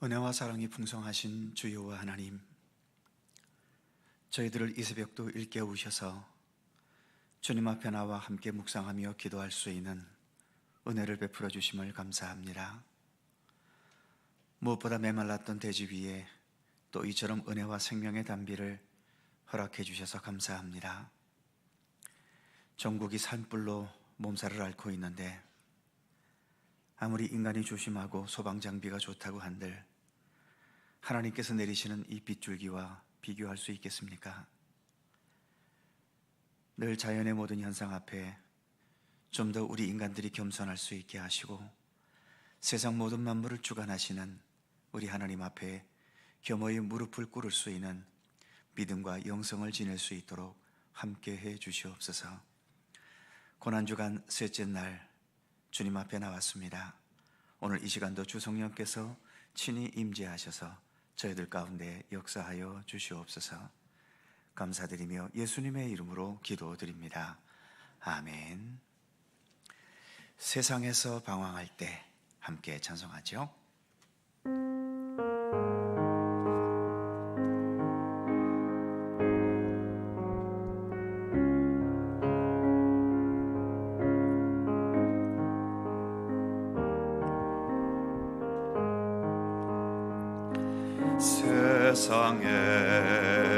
은혜와 사랑이 풍성하신 주 여호와 하나님, 저희들을 이 새벽도 일깨우셔서 주님 앞에 나와 함께 묵상하며 기도할 수 있는 은혜를 베풀어 주심을 감사합니다. 무엇보다 메말랐던 대지 위에 또 이처럼 은혜와 생명의 단비를 허락해 주셔서 감사합니다. 전국이 산불로 몸살을 앓고 있는데 아무리 인간이 조심하고 소방장비가 좋다고 한들 하나님께서 내리시는 이 빗줄기와 비교할 수 있겠습니까? 늘 자연의 모든 현상 앞에 좀 더 우리 인간들이 겸손할 수 있게 하시고 세상 모든 만물을 주관하시는 우리 하나님 앞에 겸허히 무릎을 꿇을 수 있는 믿음과 영성을 지낼 수 있도록 함께해 주시옵소서. 고난주간 셋째 날 주님 앞에 나왔습니다. 오늘 이 시간도 주 성령께서 친히 임재하셔서 저희들 가운데 역사하여 주시옵소서. 감사드리며 예수님의 이름으로 기도드립니다. 아멘. 세상에서 방황할 때 함께 찬송하죠.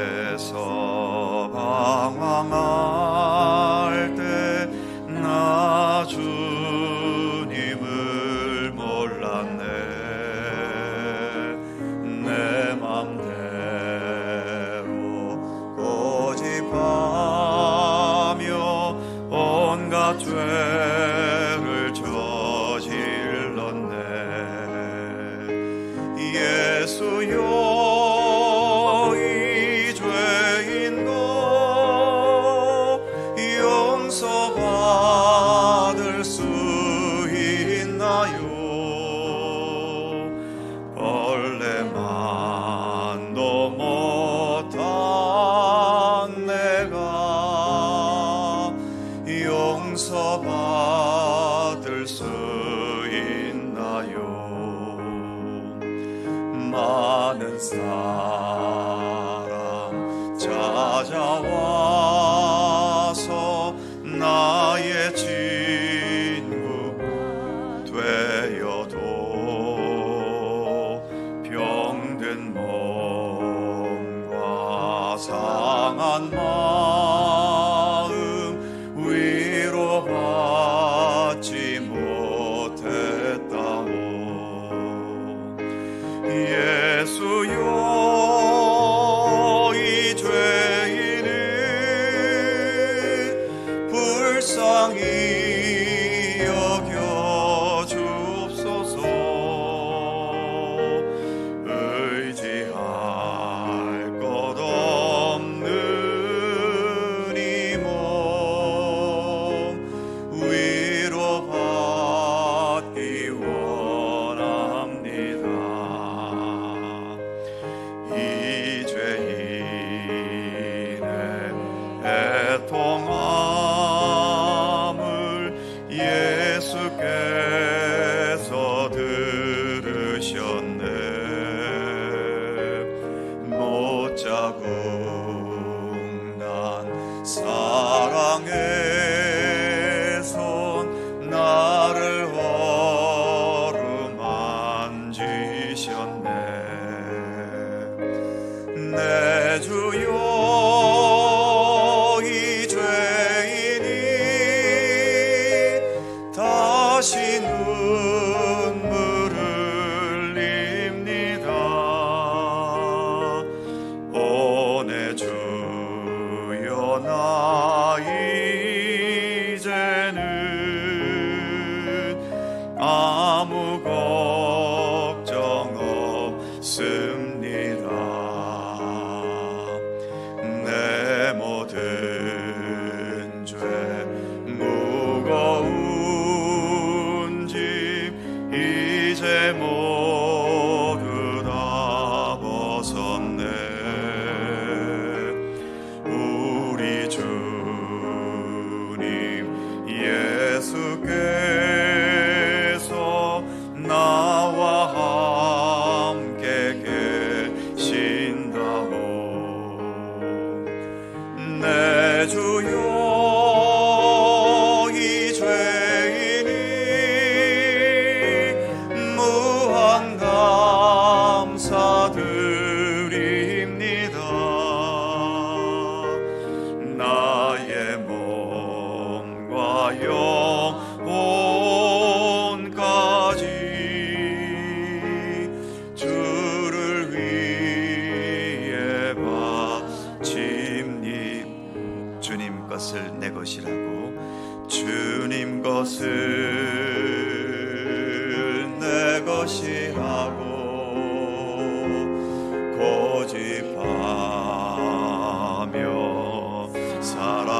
세상에서 방황할 때 나 주님을 몰랐네. 내 맘대로 고집하며 온갖 죄를 저질렀네. 예수여, 받을 수 있나요? 벌레만도 못한 내가 용서받을 수 있나요? 많은 사람 찾아와서 나의 친구 되어도 병든 몸과 상한 마음 위로받지 못했다오. 예수여, 불쌍히 여겨 주옵소서. 의지할 것 없는 것을 내 것이라고 주님 것을 내 것이라고 고집하며 살아왔네.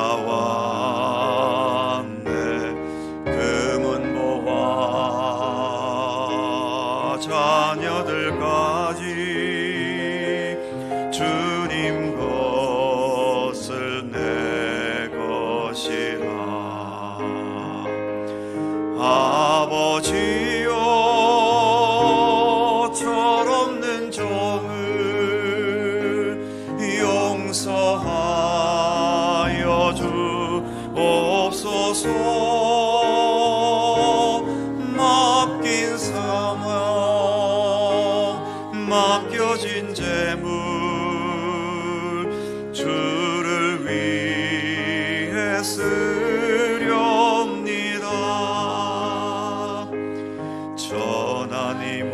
금은보화 자녀들까지 주님 것을 내 것이라. 아버지여 철없는 종을 용서하여 주옵소서. 맡긴 사명 맡겨진 재물 주를 위해 쓰렵니다. 전한 이 몸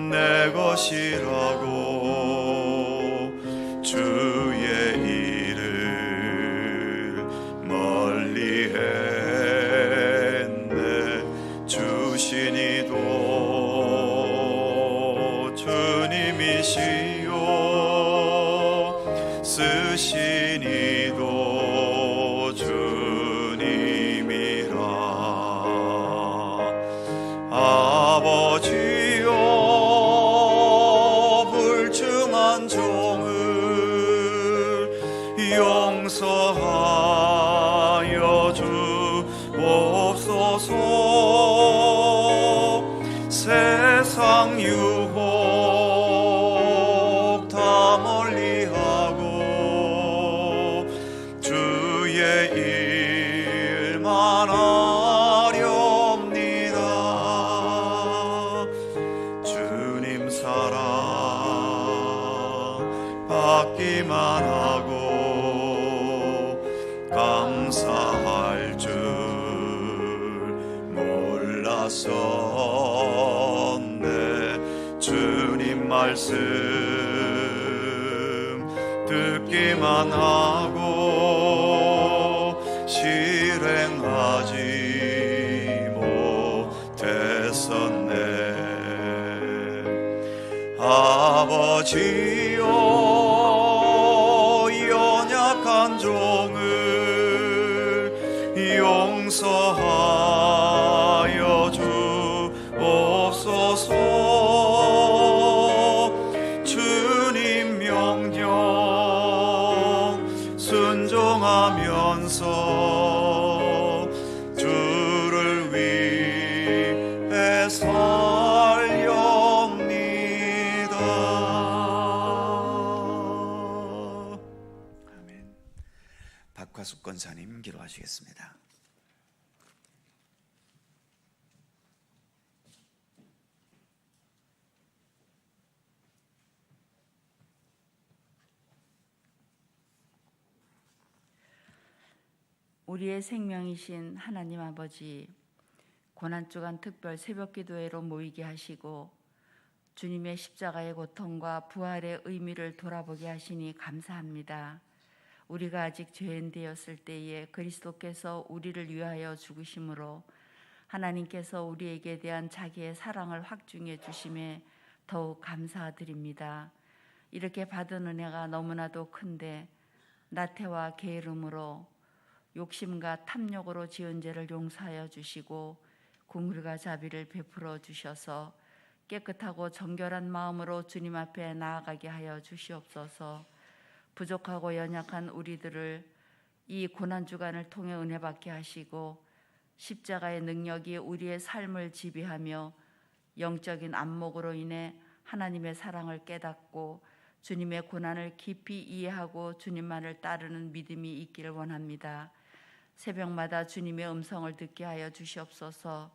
내 것이라고 주의 일을 멀리 했네. 주신 이도 주님이시요 쓰신 이도 주님이라. 아버지여 불충한 종을 용서하여 주옵소서. 세상 유혹 다 멀리하고 주의 일만 하렵니다. 주님 사랑 받기만 하고 감사할 줄 몰랐었네. 주님 말씀 듣기만 하고 실행하지 못했었네. 아버지여 연약한 종을 용서하여 주옵소서. 주님 명령 순종하면서 주를 위해 살렵니다. 아멘. 박화숙 권사님 기도하시겠습니다. 우리의 생명이신 하나님 아버지, 고난주간 특별 새벽기도회로 모이게 하시고 주님의 십자가의 고통과 부활의 의미를 돌아보게 하시니 감사합니다. 우리가 아직 죄인 되었을 때에 그리스도께서 우리를 위하여 죽으심으로 하나님께서 우리에게 대한 자기의 사랑을 확증해 주심에 더욱 감사드립니다. 이렇게 받은 은혜가 너무나도 큰데 나태와 게으름으로 욕심과 탐욕으로 지은 죄를 용서하여 주시고 긍휼과 자비를 베풀어 주셔서 깨끗하고 정결한 마음으로 주님 앞에 나아가게 하여 주시옵소서. 부족하고 연약한 우리들을 이 고난주간을 통해 은혜 받게 하시고 십자가의 능력이 우리의 삶을 지배하며 영적인 안목으로 인해 하나님의 사랑을 깨닫고 주님의 고난을 깊이 이해하고 주님만을 따르는 믿음이 있기를 원합니다. 새벽마다 주님의 음성을 듣게 하여 주시옵소서.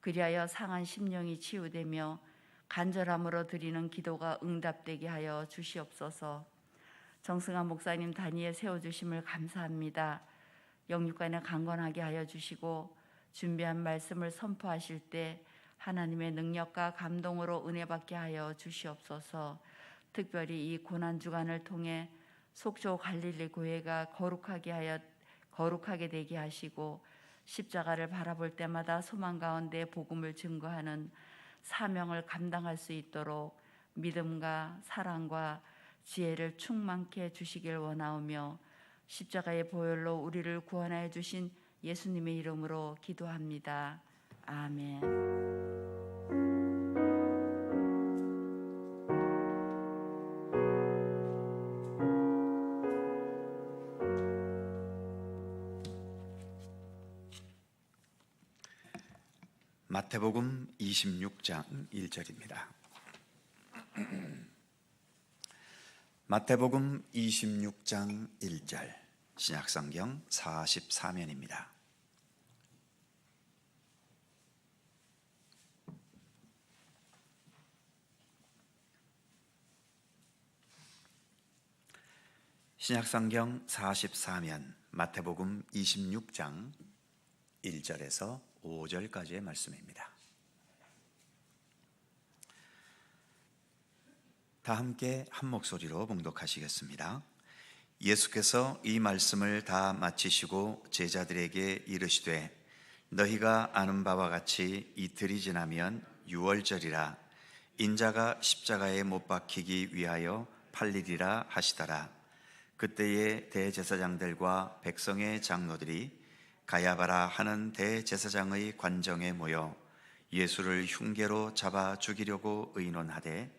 그리하여 상한 심령이 치유되며 간절함으로 드리는 기도가 응답되게 하여 주시옵소서. 정승환 목사님 단위에 세워주심을 감사합니다. 영육간에 강건하게 하여 주시고 준비한 말씀을 선포하실 때 하나님의 능력과 감동으로 은혜 받게 하여 주시옵소서. 특별히 이 고난주간을 통해 속초 갈릴리 교회가 거룩하게 되게 하시고 십자가를 바라볼 때마다 소망 가운데 복음을 증거하는 사명을 감당할 수 있도록 믿음과 사랑과 지혜를 충만케 주시길 원하오며 십자가의 보혈로 우리를 구원하여 주신 예수님의 이름으로 기도합니다. 아멘. 마태복음 26장 1절입니다. 마태복음 26장 1절, 신약성경 44면입니다. 신약성경 44면 마태복음 26장 1절에서 5절까지의 말씀입니다. 다 함께 한 목소리로 봉독하시겠습니다. 예수께서 이 말씀을 다 마치시고 제자들에게 이르시되 너희가 아는 바와 같이 이틀이 지나면 유월절이라 인자가 십자가에 못 박히기 위하여 팔리리라 하시더라. 그때에 대제사장들과 백성의 장로들이 가야바라 하는 대제사장의 관정에 모여 예수를 흉계로 잡아 죽이려고 의논하되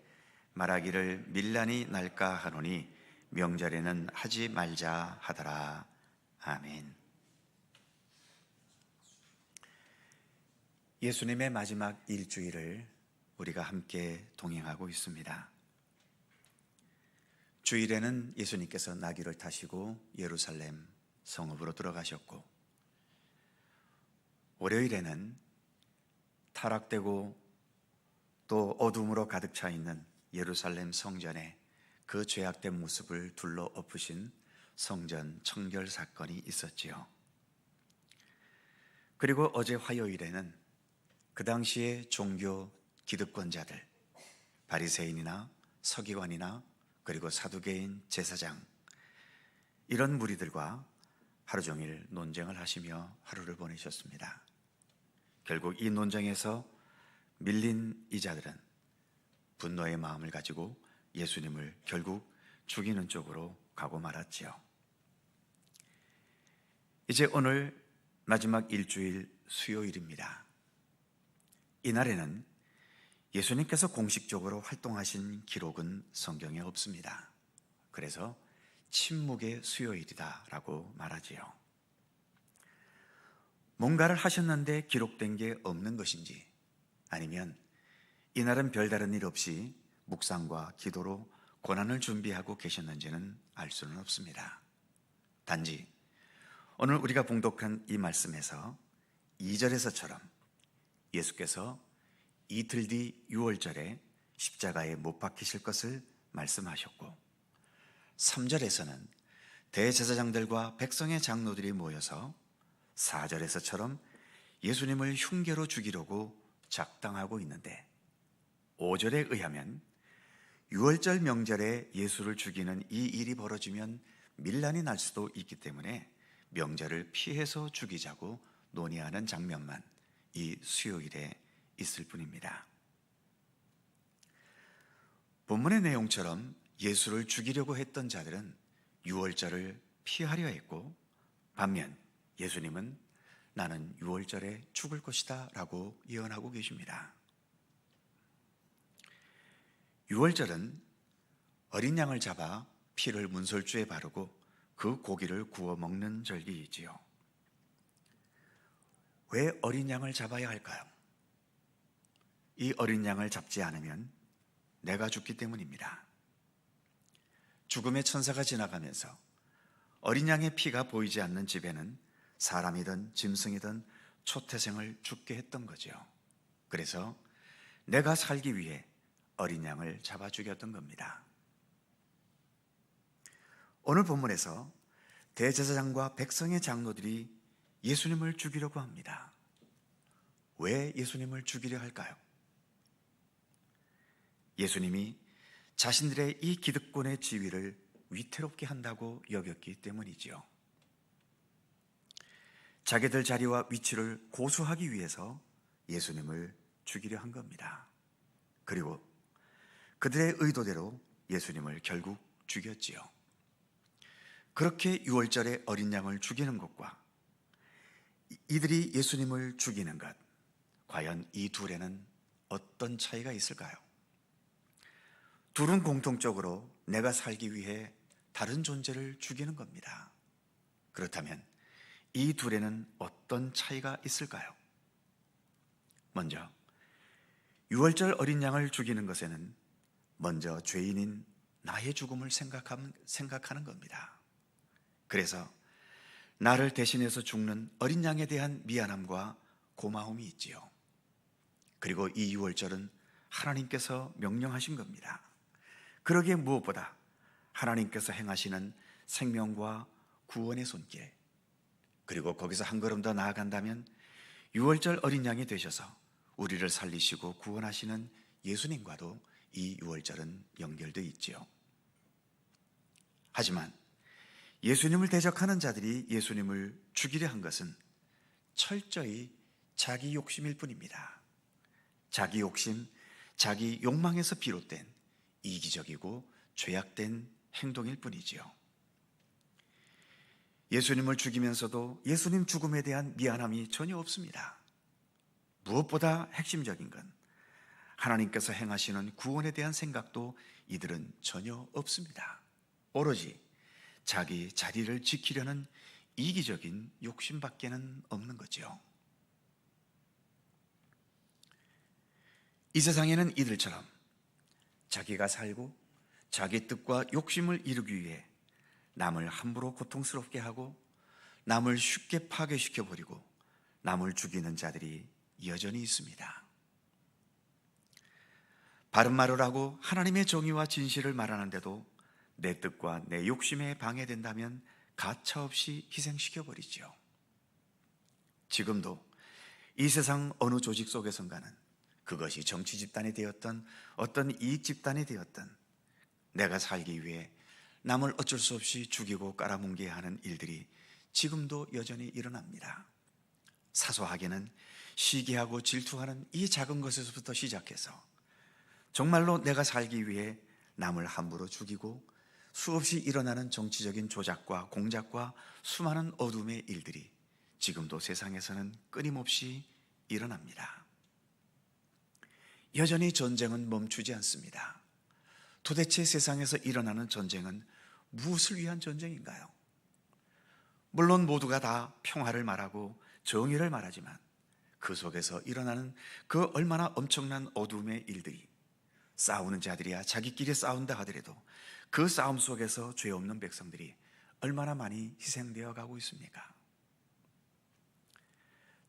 말하기를 밀란이 날까 하노니 명절에는 하지 말자 하더라. 아멘. 예수님의 마지막 일주일을 우리가 함께 동행하고 있습니다. 주일에는 예수님께서 나귀를 타시고 예루살렘 성읍으로 들어가셨고, 월요일에는 타락되고 또 어둠으로 가득 차 있는 예루살렘 성전에 그 죄악된 모습을 둘러 엎으신 성전 청결 사건이 있었지요. 그리고 어제 화요일에는 그 당시의 종교 기득권자들, 바리새인이나 서기관이나 그리고 사두개인 제사장, 이런 무리들과 하루 종일 논쟁을 하시며 하루를 보내셨습니다. 결국 이 논쟁에서 밀린 이자들은 분노의 마음을 가지고 예수님을 결국 죽이는 쪽으로 가고 말았지요. 이제 오늘 마지막 일주일 수요일입니다. 이날에는 예수님께서 공식적으로 활동하신 기록은 성경에 없습니다. 그래서 침묵의 수요일이다라고 말하지요. 뭔가를 하셨는데 기록된 게 없는 것인지, 아니면 이날은 별다른 일 없이 묵상과 기도로 고난을 준비하고 계셨는지는 알 수는 없습니다. 단지 오늘 우리가 봉독한 이 말씀에서 2절에서처럼 예수께서 이틀 뒤 6월절에 십자가에 못 박히실 것을 말씀하셨고, 3절에서는 대제사장들과 백성의 장로들이 모여서 4절에서처럼 예수님을 흉계로 죽이려고 작당하고 있는데, 5절에 의하면 6월절 명절에 예수를 죽이는 이 일이 벌어지면 밀란이 날 수도 있기 때문에 명절을 피해서 죽이자고 논의하는 장면만 이 수요일에 있을 뿐입니다. 본문의 내용처럼 예수를 죽이려고 했던 자들은 6월절을 피하려 했고, 반면 예수님은 나는 6월절에 죽을 것이다 라고 예언하고 계십니다. 6월절은 어린 양을 잡아 피를 문설주에 바르고 그 고기를 구워 먹는 절기이지요. 왜 어린 양을 잡아야 할까요? 이 어린 양을 잡지 않으면 내가 죽기 때문입니다. 죽음의 천사가 지나가면서 어린 양의 피가 보이지 않는 집에는 사람이든 짐승이든 초태생을 죽게 했던 거죠. 그래서 내가 살기 위해 어린 양을 잡아 죽였던 겁니다. 오늘 본문에서 대제사장과 백성의 장로들이 예수님을 죽이려고 합니다. 왜 예수님을 죽이려 할까요? 예수님이 자신들의 이 기득권의 지위를 위태롭게 한다고 여겼기 때문이지요. 자기들 자리와 위치를 고수하기 위해서 예수님을 죽이려 한 겁니다. 그리고 그들의 의도대로 예수님을 결국 죽였지요. 그렇게 유월절에 어린 양을 죽이는 것과 이들이 예수님을 죽이는 것, 과연 이 둘에는 어떤 차이가 있을까요? 둘은 공통적으로 내가 살기 위해 다른 존재를 죽이는 겁니다. 그렇다면 이 둘에는 어떤 차이가 있을까요? 먼저 유월절 어린 양을 죽이는 것에는 먼저 죄인인 나의 죽음을 생각하는 겁니다. 그래서 나를 대신해서 죽는 어린 양에 대한 미안함과 고마움이 있지요. 그리고 이 유월절은 하나님께서 명령하신 겁니다. 그러기에 무엇보다 하나님께서 행하시는 생명과 구원의 손길, 그리고 거기서 한 걸음 더 나아간다면 유월절 어린 양이 되셔서 우리를 살리시고 구원하시는 예수님과도 이 유월절은 연결되어 있지요. 하지만 예수님을 대적하는 자들이 예수님을 죽이려 한 것은 철저히 자기 욕심일 뿐입니다. 자기 욕심, 자기 욕망에서 비롯된 이기적이고 죄악된 행동일 뿐이지요. 예수님을 죽이면서도 예수님 죽음에 대한 미안함이 전혀 없습니다. 무엇보다 핵심적인 건 하나님께서 행하시는 구원에 대한 생각도 이들은 전혀 없습니다. 오로지 자기 자리를 지키려는 이기적인 욕심밖에는 없는 거죠. 이 세상에는 이들처럼 자기가 살고 자기 뜻과 욕심을 이루기 위해 남을 함부로 고통스럽게 하고 남을 쉽게 파괴시켜버리고 남을 죽이는 자들이 여전히 있습니다. 바른 말을 하고 하나님의 정의와 진실을 말하는데도 내 뜻과 내 욕심에 방해된다면 가차없이 희생시켜버리죠. 지금도 이 세상 어느 조직 속에선가는 그것이 정치 집단이 되었던 어떤 이익 집단이 되었던 내가 살기 위해 남을 어쩔 수 없이 죽이고 깔아뭉개야 하는 일들이 지금도 여전히 일어납니다. 사소하게는 시기하고 질투하는 이 작은 것에서부터 시작해서 정말로 내가 살기 위해 남을 함부로 죽이고 수없이 일어나는 정치적인 조작과 공작과 수많은 어둠의 일들이 지금도 세상에서는 끊임없이 일어납니다. 여전히 전쟁은 멈추지 않습니다. 도대체 세상에서 일어나는 전쟁은 무엇을 위한 전쟁인가요? 물론 모두가 다 평화를 말하고 정의를 말하지만 그 속에서 일어나는 그 얼마나 엄청난 어둠의 일들이, 싸우는 자들이야 자기끼리 싸운다 하더라도 그 싸움 속에서 죄 없는 백성들이 얼마나 많이 희생되어 가고 있습니까?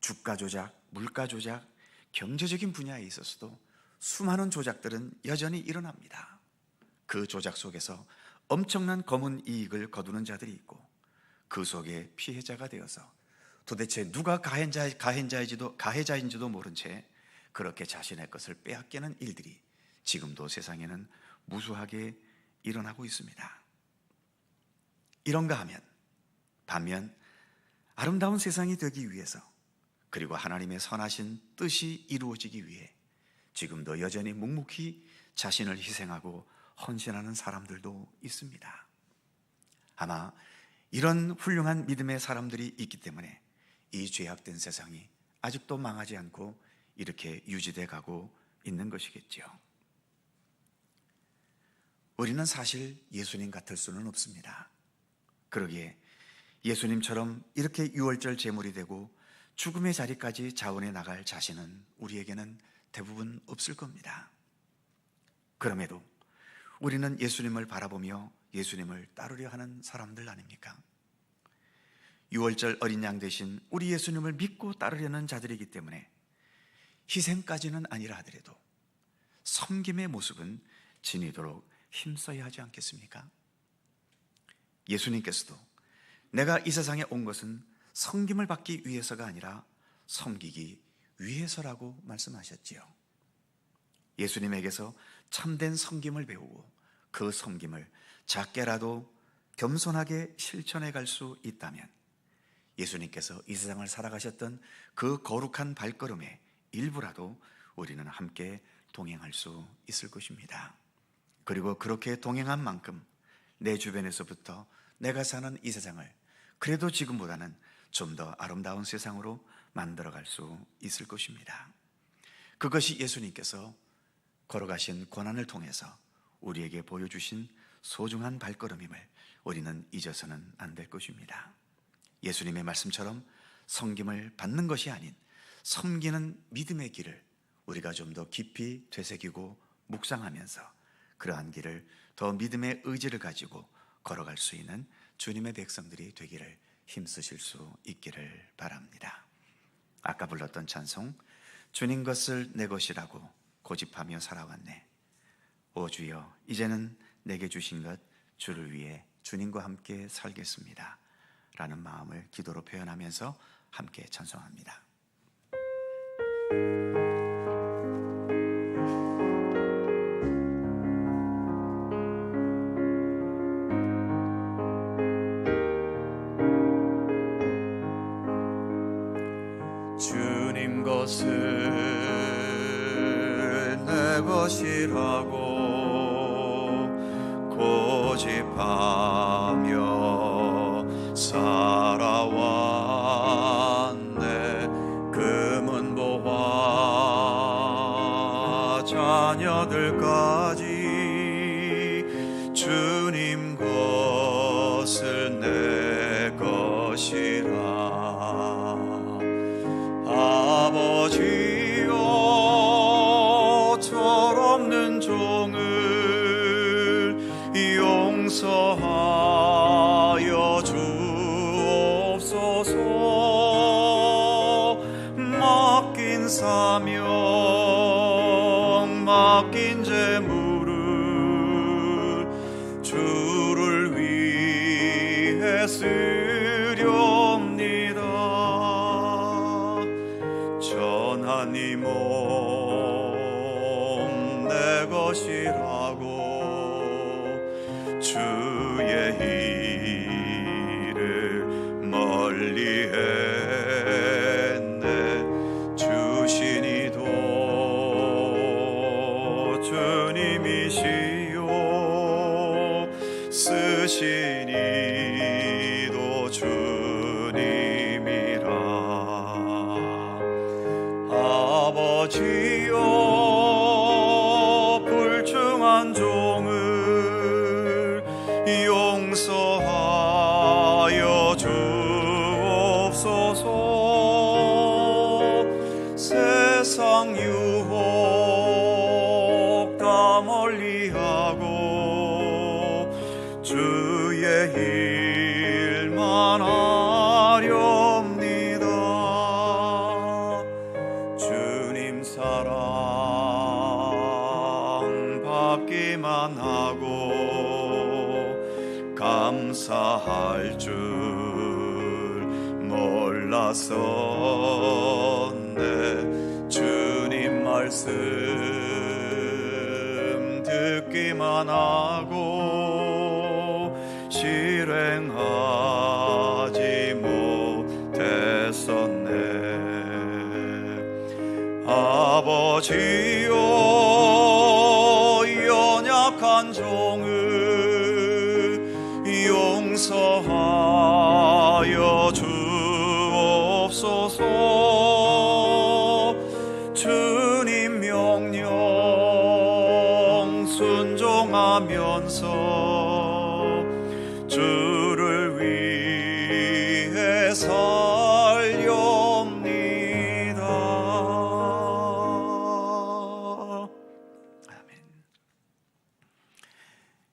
주가 조작, 물가 조작, 경제적인 분야에 있어서도 수많은 조작들은 여전히 일어납니다. 그 조작 속에서 엄청난 검은 이익을 거두는 자들이 있고 그 속에 피해자가 되어서 도대체 누가 가해자인지도 모른 채 그렇게 자신의 것을 빼앗기는 일들이 지금도 세상에는 무수하게 일어나고 있습니다. 이런가 하면 반면 아름다운 세상이 되기 위해서 그리고 하나님의 선하신 뜻이 이루어지기 위해 지금도 여전히 묵묵히 자신을 희생하고 헌신하는 사람들도 있습니다. 아마 이런 훌륭한 믿음의 사람들이 있기 때문에 이 죄악된 세상이 아직도 망하지 않고 이렇게 유지돼 가고 있는 것이겠죠. 우리는 사실 예수님 같을 수는 없습니다. 그러기에 예수님처럼 이렇게 유월절 제물이 되고 죽음의 자리까지 자원해 나갈 자신은 우리에게는 대부분 없을 겁니다. 그럼에도 우리는 예수님을 바라보며 예수님을 따르려 하는 사람들 아닙니까? 유월절 어린 양 대신 우리 예수님을 믿고 따르려는 자들이기 때문에 희생까지는 아니라 하더라도 섬김의 모습은 지니도록 힘써야 하지 않겠습니까? 예수님께서도 내가 이 세상에 온 것은 섬김을 받기 위해서가 아니라 섬기기 위해서라고 말씀하셨지요. 예수님에게서 참된 섬김을 배우고 그 섬김을 작게라도 겸손하게 실천해 갈 수 있다면 예수님께서 이 세상을 살아가셨던 그 거룩한 발걸음의 일부라도 우리는 함께 동행할 수 있을 것입니다. 그리고 그렇게 동행한 만큼 내 주변에서부터 내가 사는 이 세상을 그래도 지금보다는 좀 더 아름다운 세상으로 만들어갈 수 있을 것입니다. 그것이 예수님께서 걸어가신 고난을 통해서 우리에게 보여주신 소중한 발걸음임을 우리는 잊어서는 안 될 것입니다. 예수님의 말씀처럼 섬김을 받는 것이 아닌 섬기는 믿음의 길을 우리가 좀 더 깊이 되새기고 묵상하면서 그러한 길을 더 믿음의 의지를 가지고 걸어갈 수 있는 주님의 백성들이 되기를 힘쓰실 수 있기를 바랍니다. 아까 불렀던 찬송, 주님 것을 내 것이라고 고집하며 살아왔네. 오 주여, 이제는 내게 주신 것 주를 위해 주님과 함께 살겠습니다 라는 마음을 기도로 표현하면서 함께 찬송합니다. 주님 것을 내 것이라고 고집하며 살아왔네. 금은 보화 자녀들까지 주님 것을 내 것이라. 아버지여, 철없는 종을 용서하여 주옵소서. 맡긴 사명, 맡긴 재물을 주를 위해 쓰렵니다. 전하니 몸 내 것이라고 주의 일을 멀리 했네. 주신 이도 주님이시요, 쓰신 이도 주님이라. 아버지여, 불충한 종을 용서하여 주옵소서. 세상 유혹 다 멀리하고 주의 일만 하렵니다. 주님 사랑 받기만 하고 감사할 줄 몰랐었네. 주님 말씀 듣기만 하고 실행하지 못했었네. 아버지여, 연약한 종을 용서하여 주옵소서. 주님 명령 순종하면서 주를 위해 살렵니다. 아멘.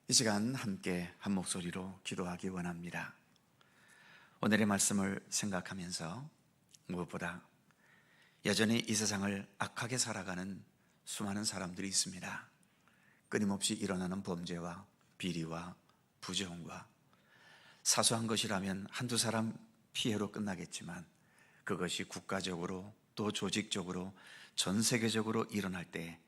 이 시간 함께 한 목소리로 기도하기 원합니다. 오늘의 말씀을 생각하면서 무엇보다 여전히 이 세상을 악하게 살아가는 수많은 사람들이 있습니다. 끊임없이 일어나는 범죄와 비리와 부정과 사소한 것이라면 한두 사람 피해로 끝나겠지만 그것이 국가적으로 또 조직적으로 전 세계적으로 일어날 때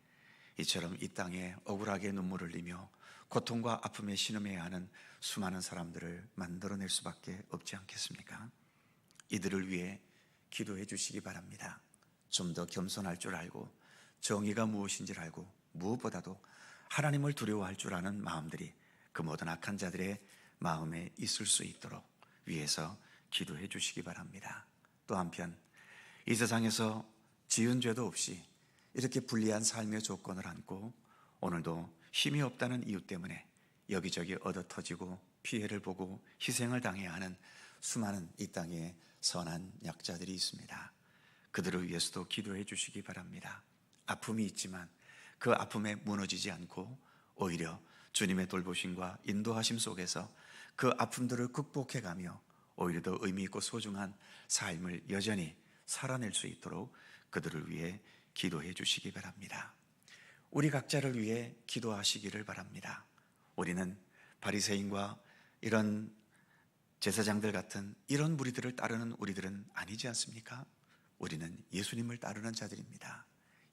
이처럼 이 땅에 억울하게 눈물을 흘리며 고통과 아픔에 신음해야 하는 수많은 사람들을 만들어낼 수밖에 없지 않겠습니까? 이들을 위해 기도해 주시기 바랍니다. 좀 더 겸손할 줄 알고 정의가 무엇인지를 알고 무엇보다도 하나님을 두려워할 줄 아는 마음들이 그 모든 악한 자들의 마음에 있을 수 있도록 위해서 기도해 주시기 바랍니다. 또 한편 이 세상에서 지은 죄도 없이 이렇게 불리한 삶의 조건을 안고 오늘도 힘이 없다는 이유 때문에 여기저기 얻어터지고 피해를 보고 희생을 당해야 하는 수많은 이 땅에 선한 약자들이 있습니다. 그들을 위해서도 기도해 주시기 바랍니다. 아픔이 있지만 그 아픔에 무너지지 않고 오히려 주님의 돌보심과 인도하심 속에서 그 아픔들을 극복해가며 오히려 더 의미 있고 소중한 삶을 여전히 살아낼 수 있도록 그들을 위해 기도해 주시기 바랍니다. 우리 각자를 위해 기도하시기를 바랍니다. 우리는 바리새인과 이런 제사장들 같은 이런 무리들을 따르는 우리들은 아니지 않습니까? 우리는 예수님을 따르는 자들입니다.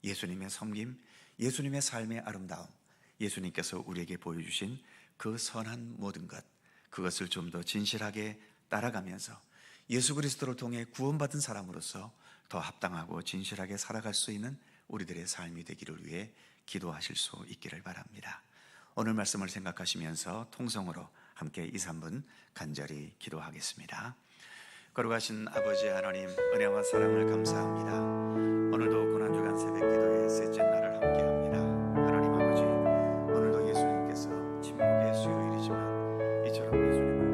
예수님의 섬김, 예수님의 삶의 아름다움, 예수님께서 우리에게 보여주신 그 선한 모든 것, 그것을 좀 더 진실하게 따라가면서 예수 그리스도를 통해 구원받은 사람으로서 더 합당하고 진실하게 살아갈 수 있는 우리들의 삶이 되기를 위해 기도하실 수 있기를 바랍니다. 오늘 말씀을 생각하시면서 통성으로 함께 2, 3분 간절히 기도하겠습니다. 거룩하신 아버지 하나님, 은혜와 사랑을 감사합니다. 오늘도 고난주간 새벽 기도의 셋째 날을 함께합니다. 하나님 아버지, 오늘도 예수님께서 침묵의 수요일이지만 이처럼 예수님을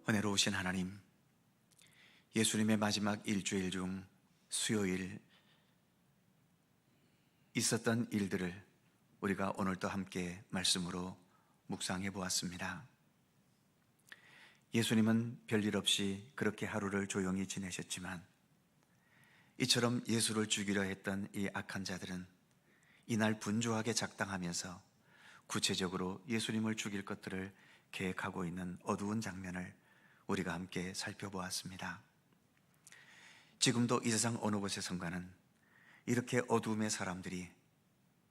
은혜로우신 하나님, 예수님의 마지막 일주일 중 수요일 있었던 일들을 우리가 오늘도 함께 말씀으로 묵상해 보았습니다. 예수님은 별일 없이 그렇게 하루를 조용히 지내셨지만 이처럼 예수를 죽이려 했던 이 악한 자들은 이날 분주하게 작당하면서 구체적으로 예수님을 죽일 것들을 계획하고 있는 어두운 장면을 우리가 함께 살펴보았습니다. 지금도 이 세상 어느 곳에선가는 이렇게 어두움의 사람들이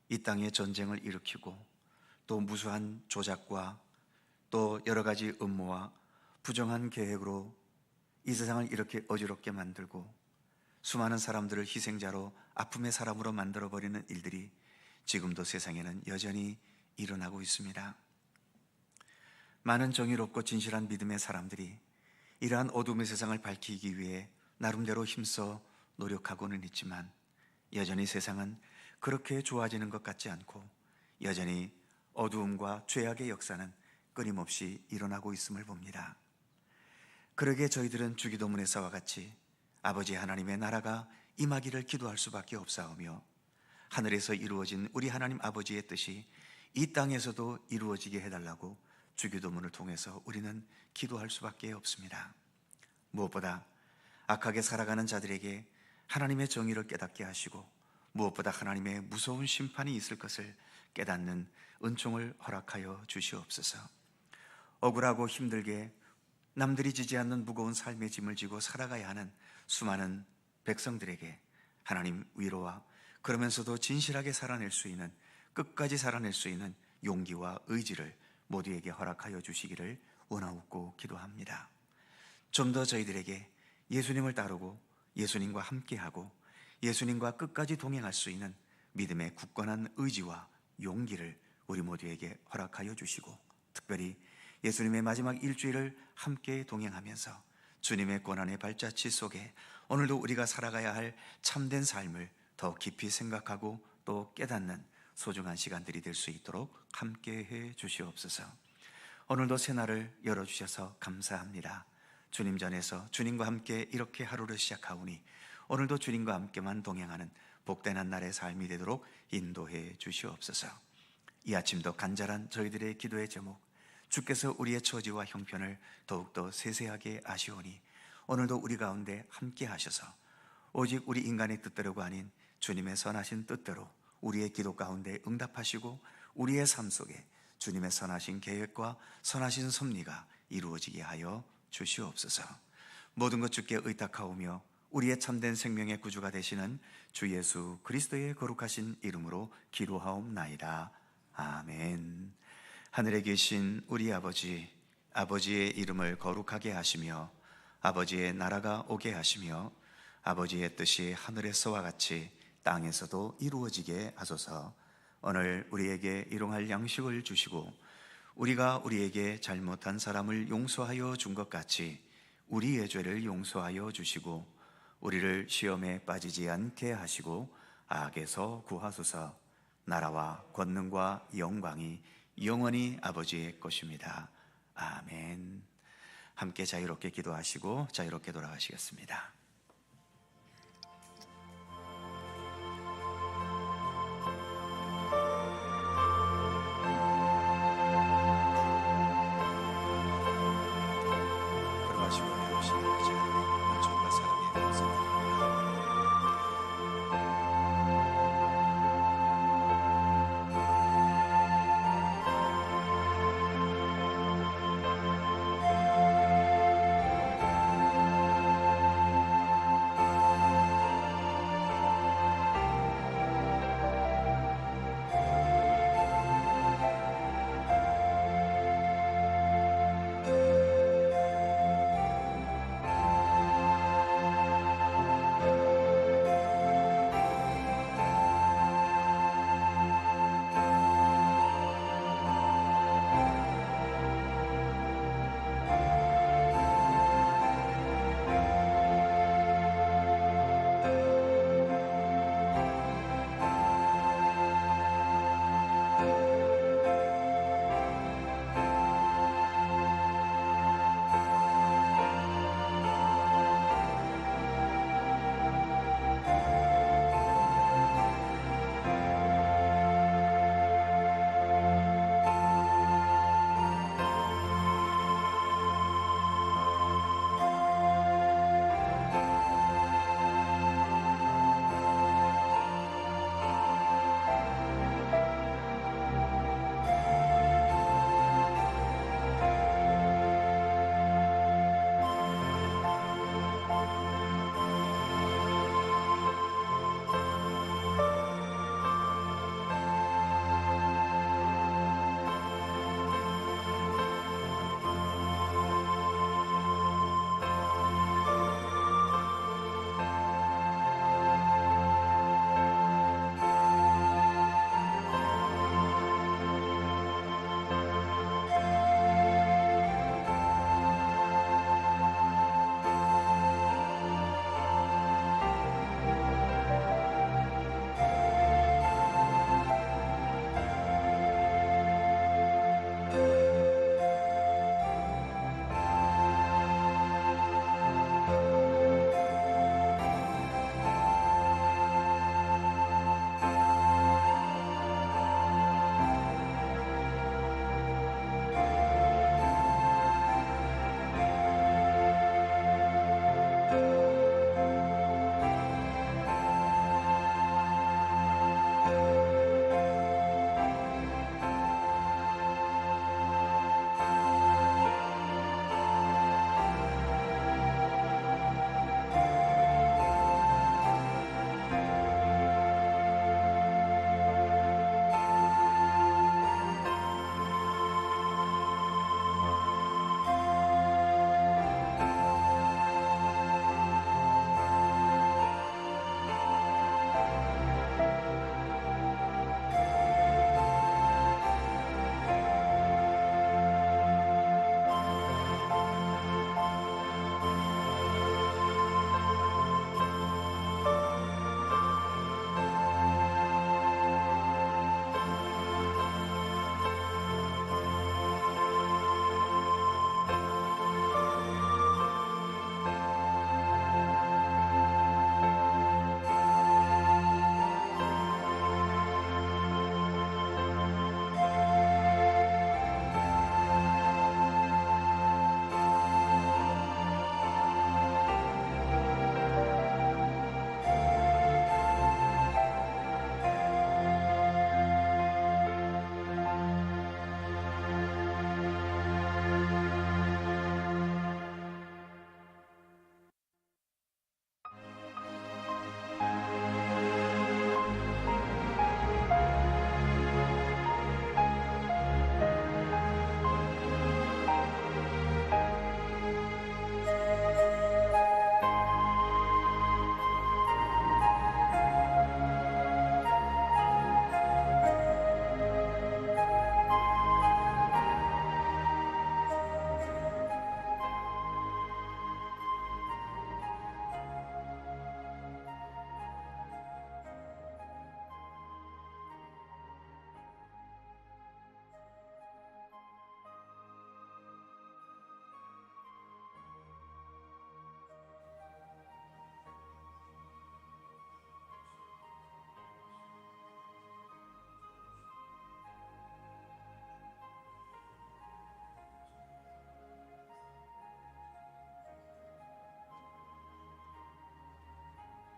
이 땅에 전쟁을 일으키고 또 무수한 조작과 또 여러 가지 음모와 부정한 계획으로 이 세상을 이렇게 어지럽게 만들고 수많은 사람들을 희생자로 아픔의 사람으로 만들어버리는 일들이 지금도 세상에는 여전히 일어나고 있습니다. 많은 정의롭고 진실한 믿음의 사람들이 이러한 어둠의 세상을 밝히기 위해 나름대로 힘써 노력하고는 있지만 여전히 세상은 그렇게 좋아지는 것 같지 않고 여전히 어두움과 죄악의 역사는 끊임없이 일어나고 있음을 봅니다. 그러게 저희들은 주기도문에서와 같이 아버지 하나님의 나라가 임하기를 기도할 수밖에 없사오며 하늘에서 이루어진 우리 하나님 아버지의 뜻이 이 땅에서도 이루어지게 해달라고 주기도문을 통해서 우리는 기도할 수밖에 없습니다. 무엇보다 악하게 살아가는 자들에게 하나님의 정의를 깨닫게 하시고 무엇보다 하나님의 무서운 심판이 있을 것을 깨닫는 은총을 허락하여 주시옵소서. 억울하고 힘들게 남들이 지지 않는 무거운 삶의 짐을 지고 살아가야 하는 수많은 백성들에게 하나님 위로와 그러면서도 진실하게 살아낼 수 있는, 끝까지 살아낼 수 있는 용기와 의지를 모두에게 허락하여 주시기를 원하옵고 기도합니다. 좀 더 저희들에게 예수님을 따르고 예수님과 함께하고 예수님과 끝까지 동행할 수 있는 믿음의 굳건한 의지와 용기를 우리 모두에게 허락하여 주시고, 특별히 예수님의 마지막 일주일을 함께 동행하면서 주님의 고난의 발자취 속에 오늘도 우리가 살아가야 할 참된 삶을 더 깊이 생각하고 또 깨닫는 소중한 시간들이 될 수 있도록 함께해 주시옵소서. 오늘도 새날을 열어주셔서 감사합니다. 주님 전에서 주님과 함께 이렇게 하루를 시작하오니 오늘도 주님과 함께만 동행하는 복된 한 날의 삶이 되도록 인도해 주시옵소서. 이 아침도 간절한 저희들의 기도의 제목, 주께서 우리의 처지와 형편을 더욱더 세세하게 아시오니 오늘도 우리 가운데 함께 하셔서 오직 우리 인간의 뜻대로가 아닌 주님의 선하신 뜻대로 우리의 기도 가운데 응답하시고 우리의 삶 속에 주님의 선하신 계획과 선하신 섭리가 이루어지게 하여 주시옵소서. 모든 것 주께 의탁하오며 우리의 참된 생명의 구주가 되시는 주 예수 그리스도의 거룩하신 이름으로 기도하옵나이다. 아멘. 하늘에 계신 우리 아버지, 아버지의 이름을 거룩하게 하시며 아버지의 나라가 오게 하시며 아버지의 뜻이 하늘에서와 같이 땅에서도 이루어지게 하소서. 오늘 우리에게 일용할 양식을 주시고 우리가 우리에게 잘못한 사람을 용서하여 준 것 같이 우리의 죄를 용서하여 주시고 우리를 시험에 빠지지 않게 하시고 악에서 구하소서. 나라와 권능과 영광이 영원히 아버지의 것입니다. 아멘. 함께 자유롭게 기도하시고 자유롭게 돌아가시겠습니다.